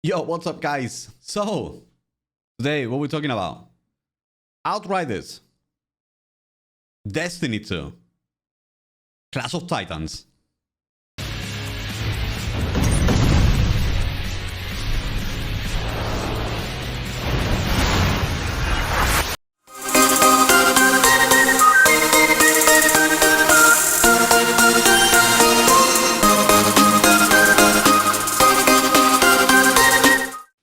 Yo, what's up, guys? So, today, what we're talking about? Outriders, Destiny 2, Clash of Titans.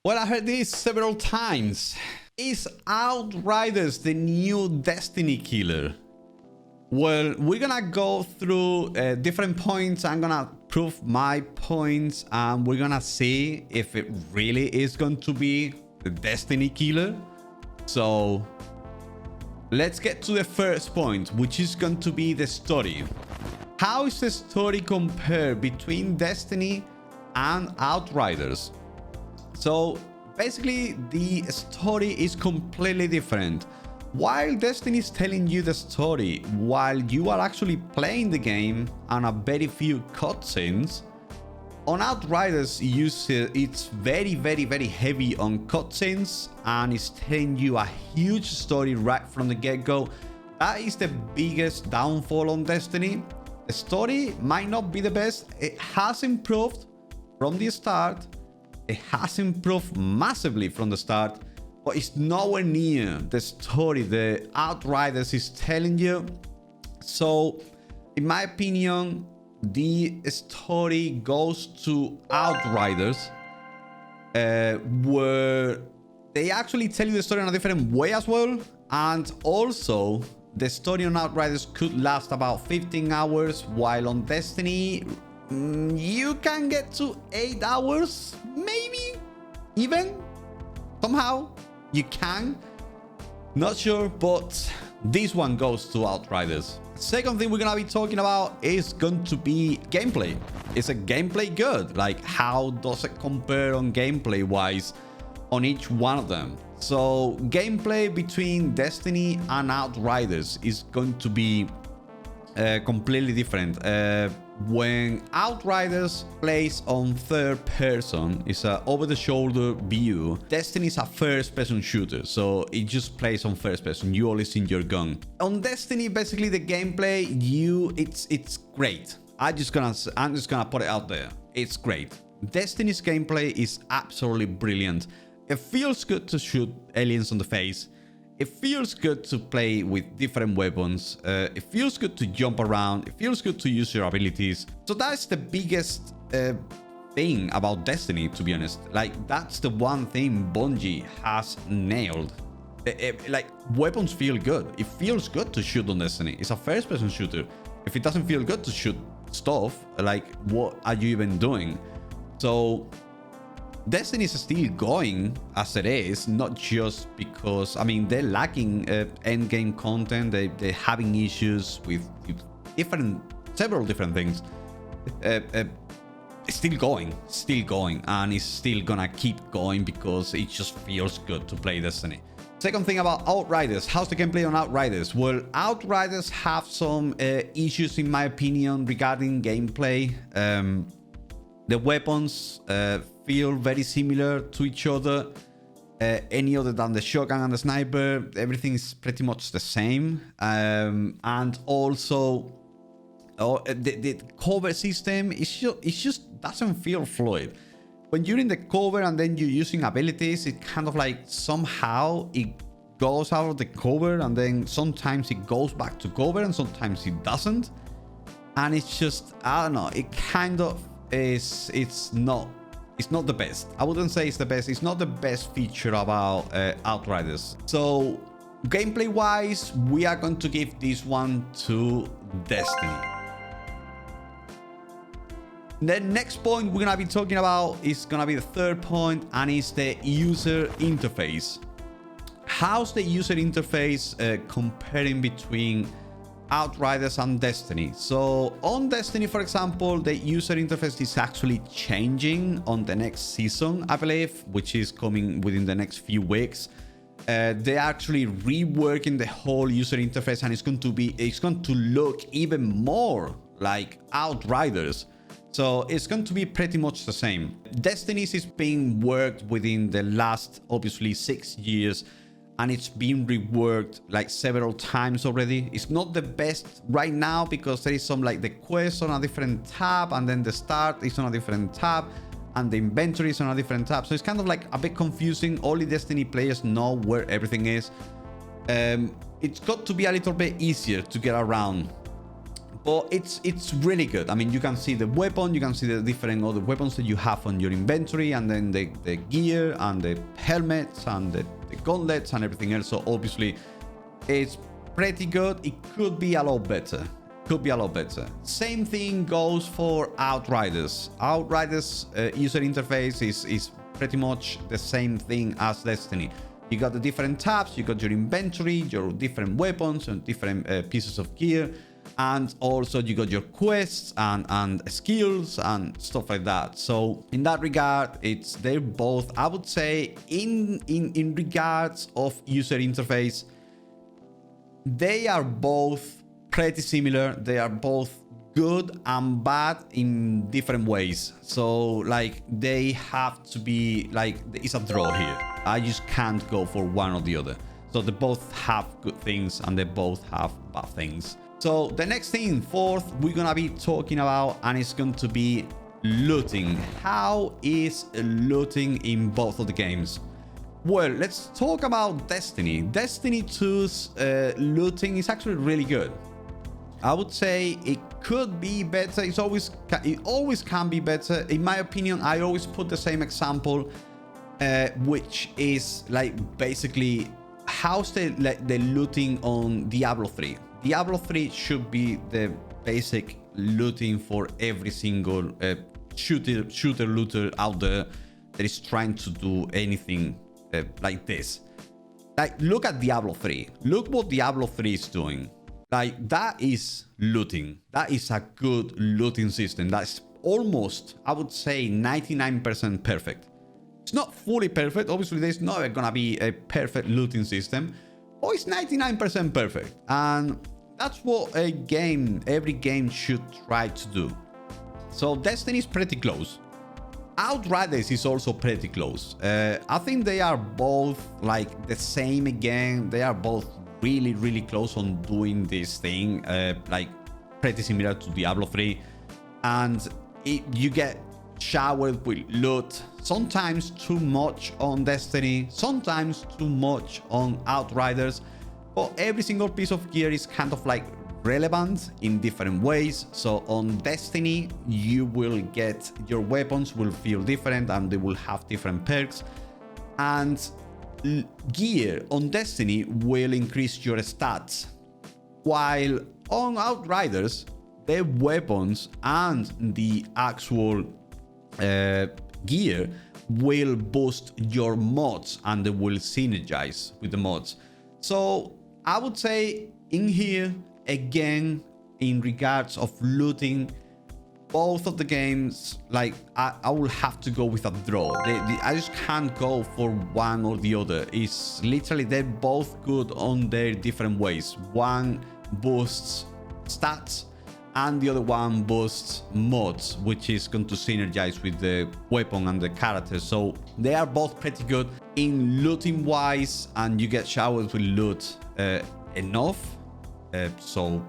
Well, I heard this several times. Is Outriders the new Destiny killer? Well, we're gonna go through different points. I'm gonna prove my points and we're gonna see if it really is going to be the Destiny killer. So let's get to the first point, which is going to be the story. How is the story compared between Destiny and Outriders? So basically, the story is completely different. While Destiny is telling you the story, while you are actually playing the game and a very few cutscenes, on Outriders, it's very heavy on cutscenes and it's telling you a huge story right from the get-go. That is the biggest downfall on Destiny. The story might not be the best. It has improved from the start. It has improved massively from the start, but it's nowhere near the story the Outriders is telling you. So, in my opinion, the story goes to Outriders, where they actually tell you the story in a different way as well. And also, the story on Outriders could last about 15 hours, while on Destiny, you can get to 8 hours, maybe even somehow you can, not sure, but this one goes to Outriders. Second thing we're gonna be talking about is going to be gameplay. Is a gameplay good? Like, how does it compare on gameplay wise on each one of them? So gameplay between Destiny and Outriders is going to be completely different. When Outriders plays on third person, it's a over-the-shoulder view. Destiny is a first-person shooter, so it just plays on first person. You always see your gun. On Destiny, basically the gameplay, it's great. I'm just gonna put it out there. It's great. Destiny's gameplay is absolutely brilliant. It feels good to shoot aliens on the face. It feels good to play with different weapons. It feels good to jump around. It feels good to use your abilities. So that's the biggest thing about Destiny, to be honest. Like, that's the one thing Bungie has nailed. Like, weapons feel good. It feels good to shoot on Destiny. It's a first-person shooter. If it doesn't feel good to shoot stuff, like, what are you even doing? So Destiny is still going as it is, not just because, I mean, they're lacking endgame content. They're having issues with several different things. It's still going, and it's still gonna keep going because it just feels good to play Destiny. Second thing about Outriders. How's the gameplay on Outriders? Well, Outriders have some issues, in my opinion, regarding gameplay. The weapons feel very similar to each other. Any other than the shotgun and the sniper, everything is pretty much the same. And also, the cover system, it just doesn't feel fluid. When you're in the cover and then you're using abilities, it kind of like somehow it goes out of the cover and then sometimes it goes back to cover and sometimes it doesn't. And it's just, I don't know, it kind of is, it's not the best. I wouldn't say it's the best. It's not the best feature about Outriders. So gameplay wise, we are going to give this one to Destiny. The next point we're gonna be talking about is gonna be the third point, and it's the user interface. How's the user interface comparing between Outriders and Destiny? So on Destiny, for example, the user interface is actually changing on the next season, I believe, which is coming within the next few weeks. They're actually reworking the whole user interface, and it's going to look even more like Outriders. So it's going to be pretty much the same. Destiny's is being worked within the last, obviously, 6 years. And it's been reworked like several times already. It's not the best right now because there is some like the quest on a different tab, and then the start is on a different tab, and the inventory is on a different tab. So it's kind of like a bit confusing. Only Destiny players know where everything is. It's got to be a little bit easier to get around, but it's really good. I mean, you can see the weapon, you can see the different other weapons that you have on your inventory, and then the gear and the helmets and the gauntlets and everything else. So obviously it's pretty good. It could be a lot better. Same thing goes for Outriders. Outriders user interface is pretty much the same thing as Destiny. You got the different tabs, you got your inventory, your different weapons and different pieces of gear, and also you got your quests and skills and stuff like that. So in that regard, they're both, I would say, in regards of user interface, they are both pretty similar. They are both good and bad in different ways. So like they have to be like, it's a draw here. I just can't go for one or the other. So they both have good things and they both have bad things. So the next thing, fourth, we're gonna be talking about, and it's going to be looting. How is looting in both of the games? Well, let's talk about Destiny. Destiny 2's looting is actually really good. I would say it could be better. It always can be better. In my opinion, I always put the same example, which is like basically how's the looting on Diablo 3. Diablo 3 should be the basic looting for every single shooter looter out there that is trying to do anything like this. Like, look at Diablo 3. Look what Diablo 3 is doing. Like, that is looting. That is a good looting system. That's almost, I would say, 99% perfect. It's not fully perfect. Obviously, there's never gonna be a perfect looting system. But it's 99% perfect. And that's what every game should try to do. So Destiny is pretty close. Outriders is also pretty close. I think they are both like the same again. They are both really, really close on doing this thing. Like pretty similar to Diablo 3. And you get showered with loot. Sometimes too much on Destiny. Sometimes too much on Outriders. But every single piece of gear is kind of like relevant in different ways. So on Destiny, you will get, your weapons will feel different and they will have different perks. And gear on Destiny will increase your stats. While on Outriders, the weapons and the actual gear will boost your mods and they will synergize with the mods. So I would say in here, again, in regards of looting, both of the games, like I will have to go with a draw. I just can't go for one or the other. It's literally, they're both good on their different ways. One boosts stats and the other one boosts mods, which is going to synergize with the weapon and the character. So they are both pretty good in looting wise, and you get showered with loot enough. So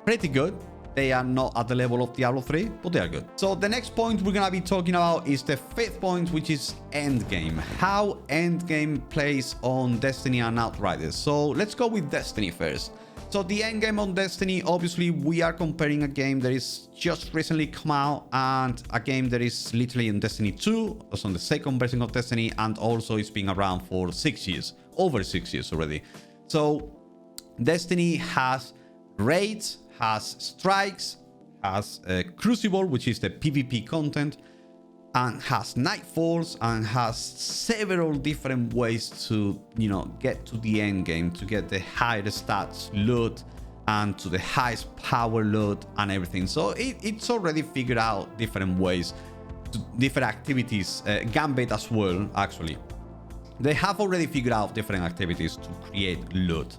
pretty good. They are not at the level of Diablo 3, but they are good. So the next point we're gonna be talking about is the fifth point, which is endgame. How endgame plays on Destiny and Outriders. So let's go with Destiny first. So the endgame on Destiny, obviously we are comparing a game that is just recently come out and a game that is literally in Destiny 2, also on the second version of Destiny, and also it's been around for 6 years, over 6 years already. So Destiny has raids, has strikes, has Crucible, which is the PvP content, and has Nightfalls, and has several different ways to, you know, get to the end game, to get the higher stats loot and to the highest power loot and everything. So it's already figured out different ways, to different activities, Gambit as well, actually. They have already figured out different activities to create loot,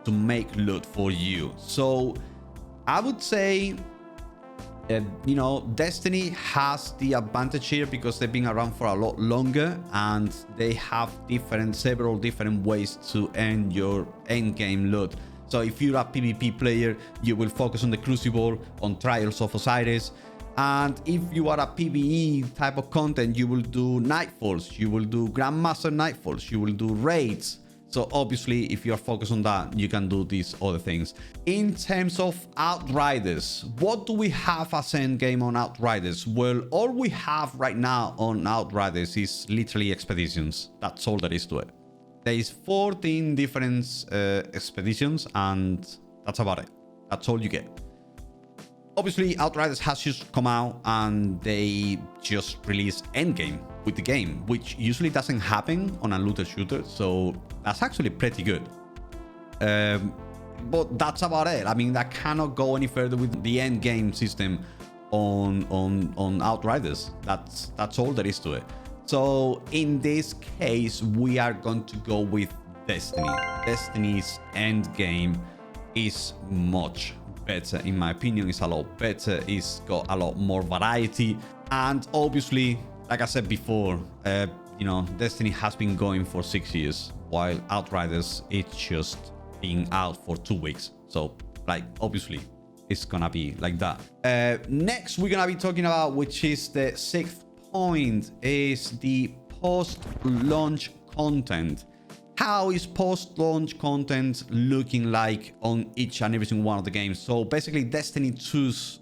to make loot for you. So I would say You know, Destiny has the advantage here because they've been around for a lot longer and they have several different ways to earn your end game loot. So if you're a PvP player, you will focus on the Crucible, on Trials of Osiris. And if you are a PvE type of content, you will do Nightfalls, you will do Grandmaster Nightfalls, you will do raids. So obviously, if you're focused on that, you can do these other things. In terms of Outriders, what do we have as endgame on Outriders? Well, all we have right now on Outriders is literally expeditions. That's all there is to it. There is 14 different expeditions, and that's about it. That's all you get. Obviously, Outriders has just come out and they just released endgame with the game, which usually doesn't happen on a looter shooter, so that's actually pretty good. But that's about it. I mean, I cannot go any further with the endgame system on Outriders. That's all there is to it. So in this case, we are going to go with Destiny. Destiny's endgame is much better, in my opinion. It's a lot better. It's got a lot more variety, and obviously, like I said before, you know, Destiny has been going for 6 years, while Outriders, it's just been out for 2 weeks. So, like, obviously, it's gonna be like that. Next, we're gonna be talking about, which is the 6th point, is the post-launch content. How is post-launch content looking like on each and every single one of the games? So basically, Destiny 2's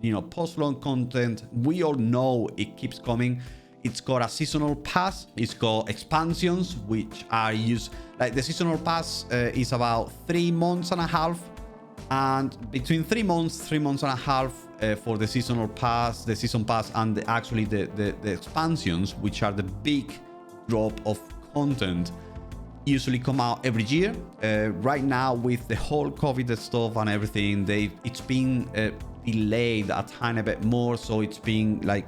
you know, post-launch content, we all know it keeps coming. It's got a seasonal pass, it's got expansions, which are used, like the seasonal pass is about 3 months and a half, and between 3 months and a half for the seasonal pass, the season pass, and actually the expansions, which are the big drop of content, usually come out every year. Right now, with the whole COVID stuff and everything, it's been delayed a tiny bit more, so it's been like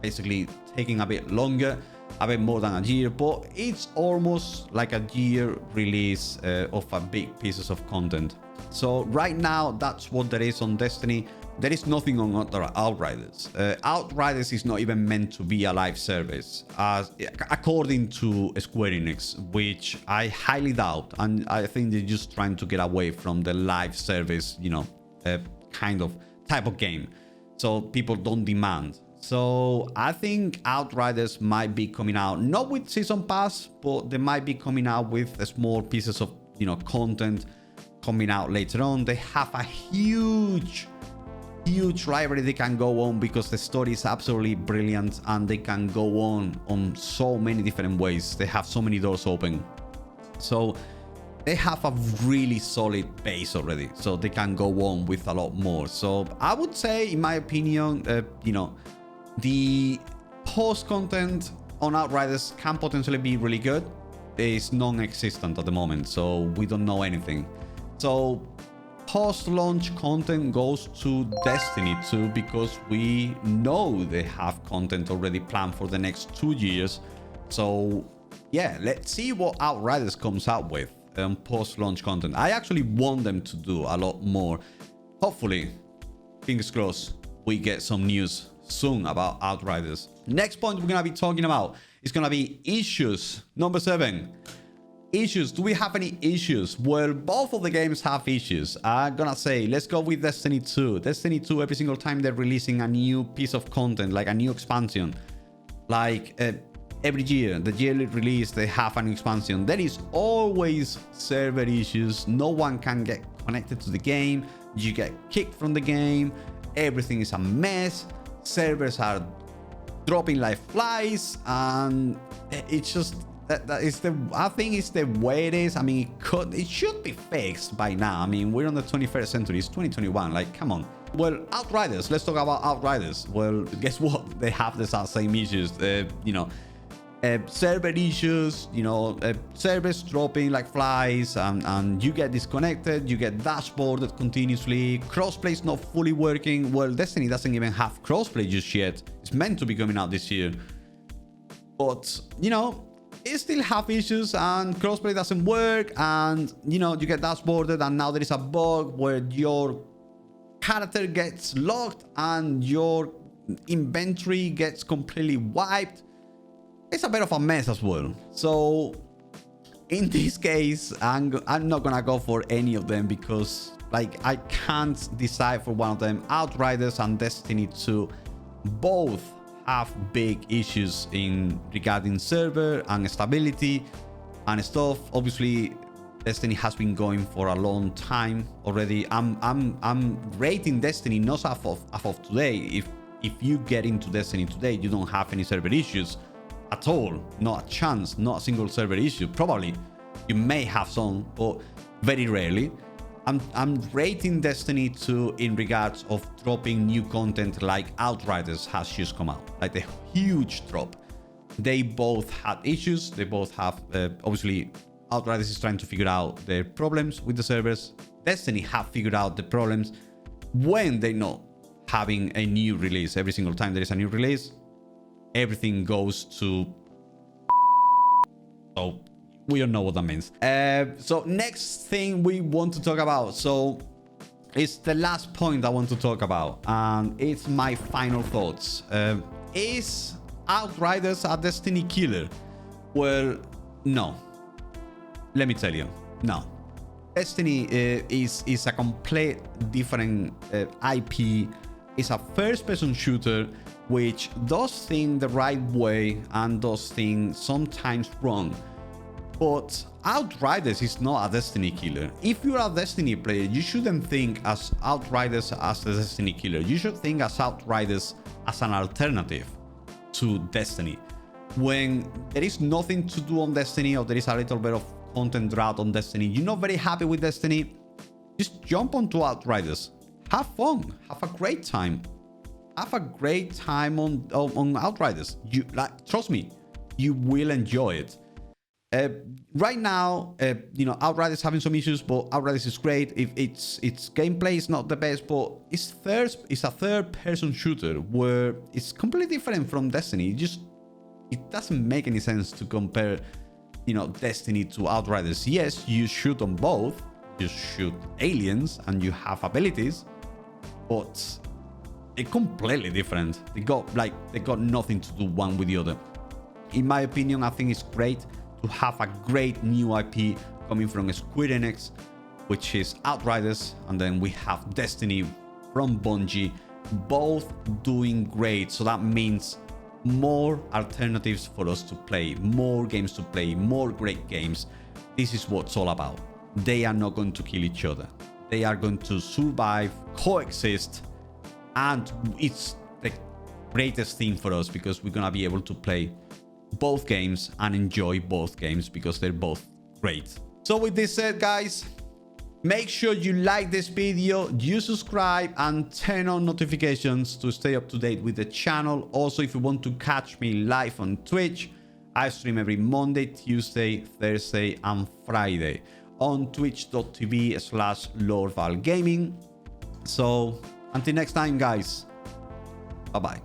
basically taking a bit longer, a bit more than a year, but it's almost like a year release of a big pieces of content. So right now, that's what there is on Destiny. There is nothing on Outriders. Outriders is not even meant to be a live service, according to Square Enix, which I highly doubt. And I think they're just trying to get away from the live service, you know, kind of type of game. So people don't demand. So I think Outriders might be coming out, not with Season Pass, but they might be coming out with small pieces of, you know, content coming out later on. They have a huge library they can go on because the story is absolutely brilliant, and they can go on so many different ways. They have so many doors open, so they have a really solid base already, so they can go on with a lot more. So I would say, in my opinion, you know, the post content on Outriders can potentially be really good. It's non-existent at the moment, so we don't know anything. So post-launch content goes to Destiny 2 because we know they have content already planned for the next 2 years. So yeah, let's see what Outriders comes out with post-launch content. I actually want them to do a lot more. Hopefully, fingers crossed, we get some news soon about Outriders. Next point we're gonna be talking about is gonna be issues. Number 7. Issues. Do we have any issues? Well, both of the games have issues. I'm gonna say, let's go with Destiny 2. Destiny 2, every single time they're releasing a new piece of content, like a new expansion, like every year, the yearly release, they have an expansion. There is always server issues. No one can get connected to the game. You get kicked from the game. Everything is a mess. Servers are dropping like flies, and it's just that is I think it's the way it is. I mean, it should be fixed by now. I mean, we're on the 21st century. It's 2021. Like, come on. Well, Outriders. Let's talk about Outriders. Well, guess what? They have the same issues. You know, server issues. You know, servers dropping like flies, and you get disconnected. You get dashboarded continuously. Crossplay is not fully working. Well, Destiny doesn't even have crossplay just yet. It's meant to be coming out this year, but you know, it still have issues, and crossplay doesn't work, and you know, you get dashboarded, and now there is a bug where your character gets locked and your inventory gets completely wiped. It's a bit of a mess as well. So in this case, I'm not gonna go for any of them because like I can't decide for one of them. Outriders and Destiny 2 both have big issues in regarding server and stability and stuff. Obviously, Destiny has been going for a long time already. I'm rating Destiny not as of today. If you get into Destiny today, you don't have any server issues at all. Not a chance. Not a single server issue. Probably you may have some, but very rarely. I'm rating Destiny 2 in regards of dropping new content like Outriders has just come out, like the huge drop. They both had issues. They both have obviously Outriders is trying to figure out their problems with the servers. Destiny have figured out the problems when they're not having a new release. Every single time there is a new release, everything goes to... So we don't know what that means. So next thing we want to talk about. So it's the last point I want to talk about. And it's my final thoughts. Is Outriders a Destiny killer? Well, no. Let me tell you, no. Destiny is a complete different IP. It's a first-person shooter which does things the right way and does things sometimes wrong. But Outriders is not a Destiny killer. If you're a Destiny player, you shouldn't think as Outriders as a Destiny killer. You should think as Outriders as an alternative to Destiny. When there is nothing to do on Destiny or there is a little bit of content drought on Destiny, you're not very happy with Destiny, just jump onto Outriders. Have fun. Have a great time. Have a great time on Outriders. You trust me, you will enjoy it. Right now, you know, Outriders having some issues, but Outriders is great. If its gameplay is not the best, but it's a third-person shooter where it's completely different from Destiny. It doesn't make any sense to compare, you know, Destiny to Outriders. Yes, you shoot on both. You shoot aliens and you have abilities, but they're completely different. They got nothing to do one with the other. In my opinion, I think it's great to have a great new IP coming from Square Enix, which is Outriders, and then we have Destiny from Bungie, both doing great. So that means more alternatives for us to play, more games to play, more great games. This is what it's all about. They are not going to kill each other. They are going to survive, coexist, and it's the greatest thing for us because we're gonna be able to play both games and enjoy both games because they're both great. So with this said, guys, make sure you like this video, you subscribe and turn on notifications to stay up to date with the channel. Also, if you want to catch me live on Twitch, I stream every Monday, Tuesday, Thursday and Friday on twitch.tv/LordValGaming. So until next time, guys, bye bye.